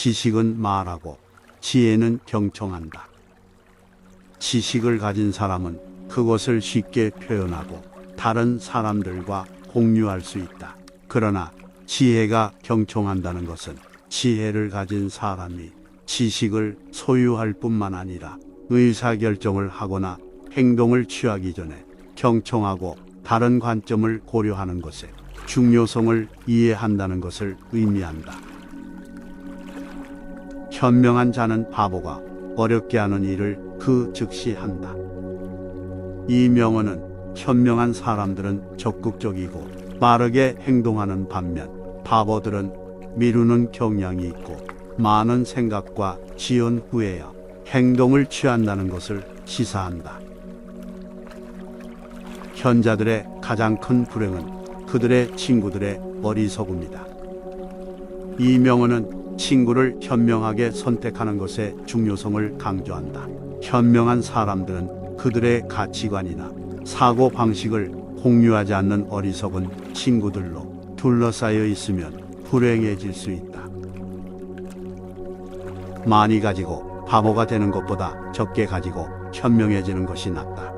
지식은 말하고 지혜는 경청한다. 지식을 가진 사람은 그것을 쉽게 표현하고 다른 사람들과 공유할 수 있다. 그러나 지혜가 경청한다는 것은 지혜를 가진 사람이 지식을 소유할 뿐만 아니라 의사결정을 하거나 행동을 취하기 전에 경청하고 다른 관점을 고려하는 것의 중요성을 이해한다는 것을 의미한다. 현명한 자는 바보가 어렵게 하는 일을 그 즉시 한다. 이 명언은 현명한 사람들은 적극적이고 빠르게 행동하는 반면 바보들은 미루는 경향이 있고 많은 생각과 지연 후에야 행동을 취한다는 것을 시사한다. 현자들의 가장 큰 불행은 그들의 친구들의 어리석음이다. 이 명언은 친구를 현명하게 선택하는 것의 중요성을 강조한다. 현명한 사람들은 그들의 가치관이나 사고 방식을 공유하지 않는 어리석은 친구들로 둘러싸여 있으면 불행해질 수 있다. 많이 가지고 바보가 되는 것보다 적게 가지고 현명해지는 것이 낫다.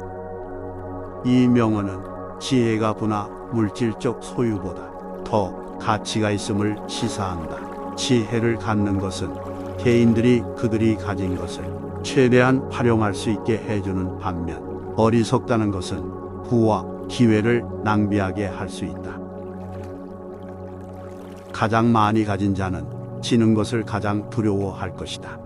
이 명언은 지혜가 부나 물질적 소유보다 더 가치가 있음을 시사한다. 지혜를 갖는 것은 개인들이 그들이 가진 것을 최대한 활용할 수 있게 해주는 반면 어리석다는 것은 부와 기회를 낭비하게 할 수 있다. 가장 많이 가진 자는 지는 것을 가장 두려워할 것이다.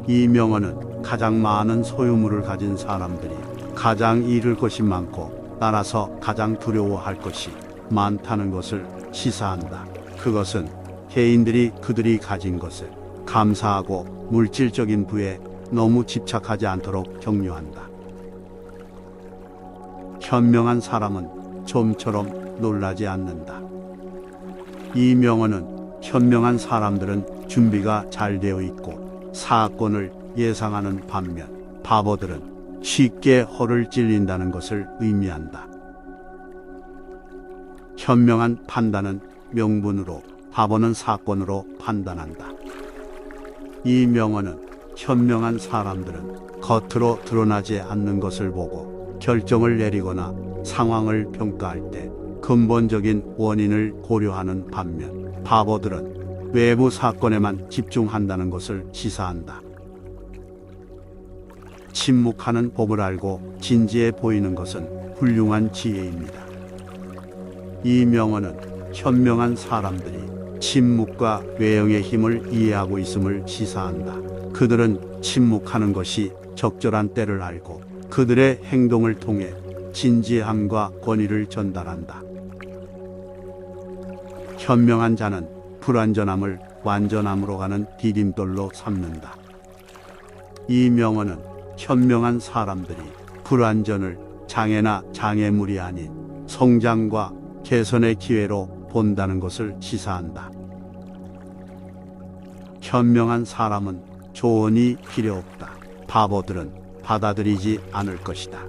이 명언은 가장 많은 소유물을 가진 사람들이 가장 잃을 것이 많고 따라서 가장 두려워할 것이 많다는 것을 시사한다. 그것은 개인들이 그들이 가진 것을 감사하고 물질적인 부에 너무 집착하지 않도록 격려한다. 현명한 사람은 좀처럼 놀라지 않는다. 이 명언은 현명한 사람들은 준비가 잘 되어 있고 사건을 예상하는 반면 바보들은 쉽게 허를 찔린다는 것을 의미한다. 현명한 판단은 명분으로, 바보는 사건으로 판단한다. 이 명언은 현명한 사람들은 겉으로 드러나지 않는 것을 보고 결정을 내리거나 상황을 평가할 때 근본적인 원인을 고려하는 반면 바보들은 외부 사건에만 집중한다는 것을 시사한다. 침묵하는 법을 알고 진지해 보이는 것은 훌륭한 지혜입니다. 이 명언은 현명한 사람들이 침묵과 외형의 힘을 이해하고 있음을 시사한다. 그들은 침묵하는 것이 적절한 때를 알고 그들의 행동을 통해 진지함과 권위를 전달한다. 현명한 자는 불완전함을 완전함으로 가는 디딤돌로 삼는다. 이 명언은 현명한 사람들이 불완전을 장애나 장애물이 아닌 성장과 개선의 기회로 본다는 것을 시사한다. 현명한 사람은 조언이 필요 없다. 바보들은 받아들이지 않을 것이다.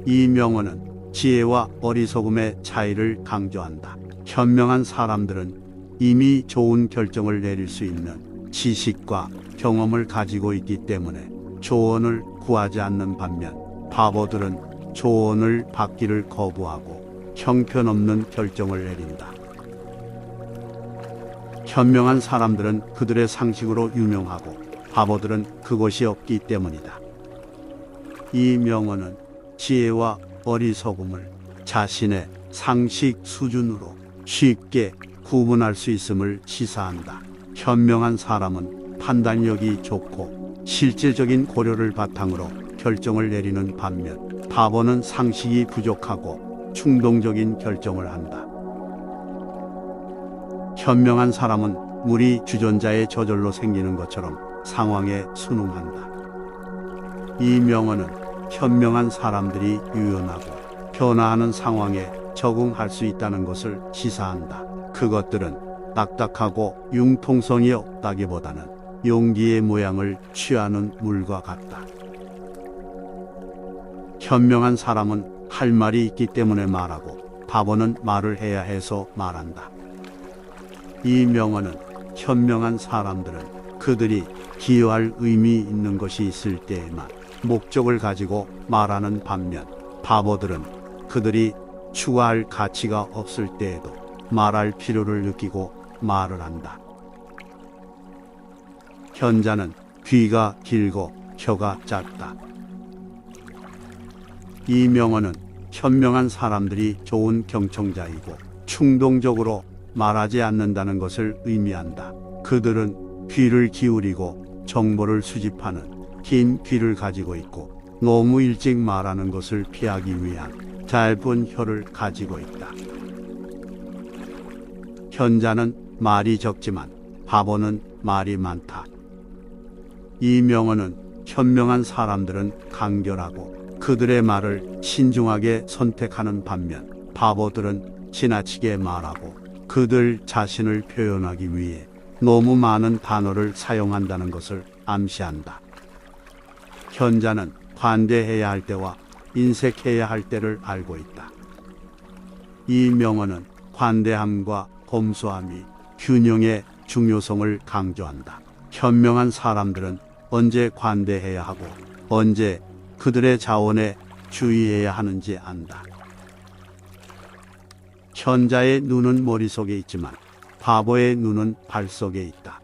이 명언은 지혜와 어리석음의 차이를 강조한다. 현명한 사람들은 이미 좋은 결정을 내릴 수 있는 지식과 경험을 가지고 있기 때문에 조언을 구하지 않는 반면 바보들은 조언을 받기를 거부하고 형편없는 결정을 내린다. 현명한 사람들은 그들의 상식으로 유명하고 바보들은 그것이 없기 때문이다. 이 명언은 지혜와 어리석음을 자신의 상식 수준으로 쉽게 구분할 수 있음을 시사한다. 현명한 사람은 판단력이 좋고 실질적인 고려를 바탕으로 결정을 내리는 반면 바보는 상식이 부족하고 충동적인 결정을 한다. 현명한 사람은 물이 주전자의 저절로 생기는 것처럼 상황에 순응한다. 이 명언은 현명한 사람들이 유연하고 변화하는 상황에 적응할 수 있다는 것을 시사한다. 그것들은 딱딱하고 융통성이 없다기보다는 용기의 모양을 취하는 물과 같다. 현명한 사람은 할 말이 있기 때문에 말하고 바보는 말을 해야 해서 말한다. 이 명언은 현명한 사람들은 그들이 기여할 의미 있는 것이 있을 때에만 목적을 가지고 말하는 반면, 바보들은 그들이 추가할 가치가 없을 때에도 말할 필요를 느끼고 말을 한다. 현자는 귀가 길고 혀가 짧다. 이 명언은 현명한 사람들이 좋은 경청자이고 충동적으로 말하지 않는다는 것을 의미한다. 그들은 귀를 기울이고 정보를 수집하는 긴 귀를 가지고 있고 너무 일찍 말하는 것을 피하기 위한 짧은 혀를 가지고 있다. 현자는 말이 적지만 바보는 말이 많다. 이 명언은 현명한 사람들은 간결하고 그들의 말을 신중하게 선택하는 반면, 바보들은 지나치게 말하고 그들 자신을 표현하기 위해 너무 많은 단어를 사용한다는 것을 암시한다. 현자는 관대해야 할 때와 인색해야 할 때를 알고 있다. 이 명언은 관대함과 검소함이 균형의 중요성을 강조한다. 현명한 사람들은 언제 관대해야 하고 언제 그들의 자원에 주의해야 하는지 안다. 현자의 눈은 머릿속에 있지만 바보의 눈은 발속에 있다.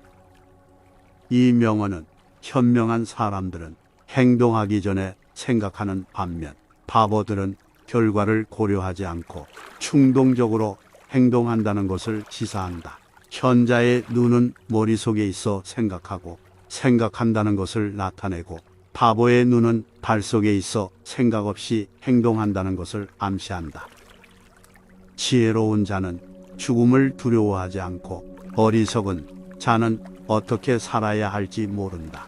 이 명언은 현명한 사람들은 행동하기 전에 생각하는 반면, 바보들은 결과를 고려하지 않고 충동적으로 행동한다는 것을 시사한다. 현자의 눈은 머릿속에 있어 생각하고 생각한다는 것을 나타내고, 바보의 눈은 발속에 있어 생각 없이 행동한다는 것을 암시한다. 지혜로운 자는 죽음을 두려워하지 않고 어리석은 자는 어떻게 살아야 할지 모른다.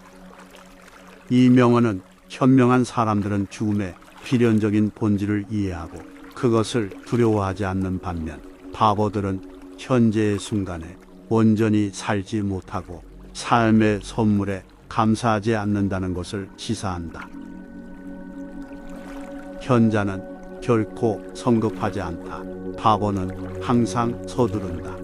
이 명언은 현명한 사람들은 죽음의 필연적인 본질을 이해하고 그것을 두려워하지 않는 반면, 바보들은 현재의 순간에 온전히 살지 못하고 삶의 선물에 감사하지 않는다는 것을 시사한다. 현자는 결코 성급하지 않다. 바보는 항상 서두른다.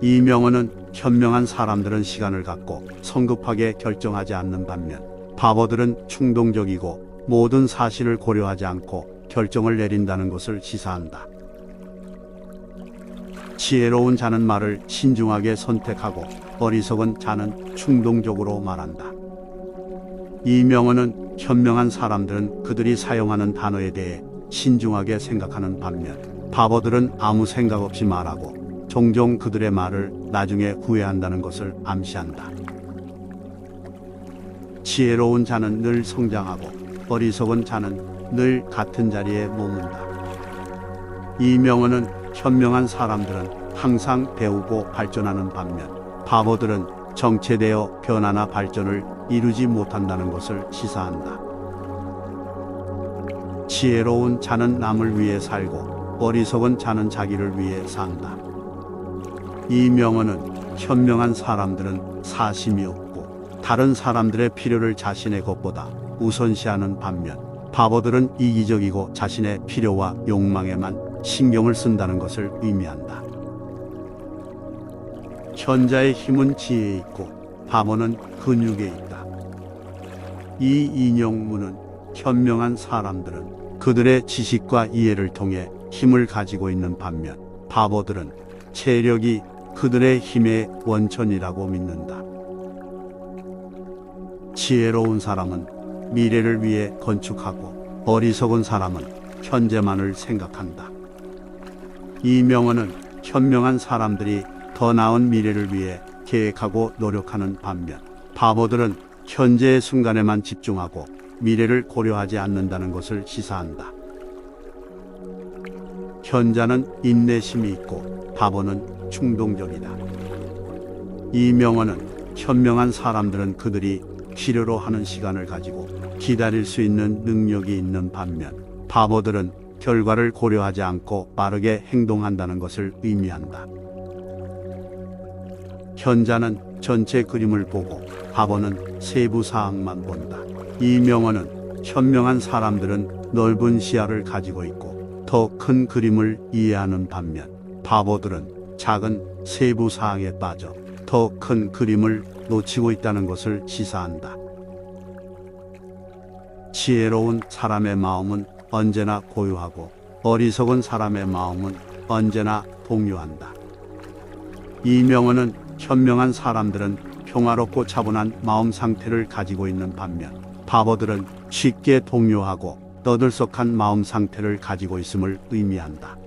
이 명언은 현명한 사람들은 시간을 갖고 성급하게 결정하지 않는 반면, 바보들은 충동적이고 모든 사실을 고려하지 않고 결정을 내린다는 것을 시사한다. 지혜로운 자는 말을 신중하게 선택하고 어리석은 자는 충동적으로 말한다. 이 명언은 현명한 사람들은 그들이 사용하는 단어에 대해 신중하게 생각하는 반면, 바보들은 아무 생각 없이 말하고 종종 그들의 말을 나중에 후회한다는 것을 암시한다. 지혜로운 자는 늘 성장하고 어리석은 자는 늘 같은 자리에 머문다. 이 명언은 현명한 사람들은 항상 배우고 발전하는 반면, 바보들은 정체되어 변화나 발전을 이루지 못한다는 것을 시사한다. 지혜로운 자는 남을 위해 살고 어리석은 자는 자기를 위해 산다. 이 명언은 현명한 사람들은 사심이 없고 다른 사람들의 필요를 자신의 것보다 우선시하는 반면, 바보들은 이기적이고 자신의 필요와 욕망에만 신경을 쓴다는 것을 의미한다. 현자의 힘은 지혜에 있고 바보는 근육에 있다. 이 인용문은 현명한 사람들은 그들의 지식과 이해를 통해 힘을 가지고 있는 반면, 바보들은 체력이 그들의 힘의 원천이라고 믿는다. 지혜로운 사람은 미래를 위해 건축하고 어리석은 사람은 현재만을 생각한다. 이 명언은 현명한 사람들이 더 나은 미래를 위해 계획하고 노력하는 반면, 바보들은 현재의 순간에만 집중하고 미래를 고려하지 않는다는 것을 시사한다. 현자는 인내심이 있고 바보는 충동적이다. 이 명언은 현명한 사람들은 그들이 필요로 하는 시간을 가지고 기다릴 수 있는 능력이 있는 반면, 바보들은 결과를 고려하지 않고 빠르게 행동한다는 것을 의미한다. 현자는 전체 그림을 보고 바보는 세부 사항만 본다. 이 명언은 현명한 사람들은 넓은 시야를 가지고 있고 더 큰 그림을 이해하는 반면, 바보들은 작은 세부 사항에 빠져 더 큰 그림을 놓치고 있다는 것을 시사한다. 지혜로운 사람의 마음은 언제나 고요하고 어리석은 사람의 마음은 언제나 동요한다. 이 명언은 현명한 사람들은 평화롭고 차분한 마음 상태를 가지고 있는 반면 바보들은 쉽게 동요하고 떠들썩한 마음 상태를 가지고 있음을 의미한다.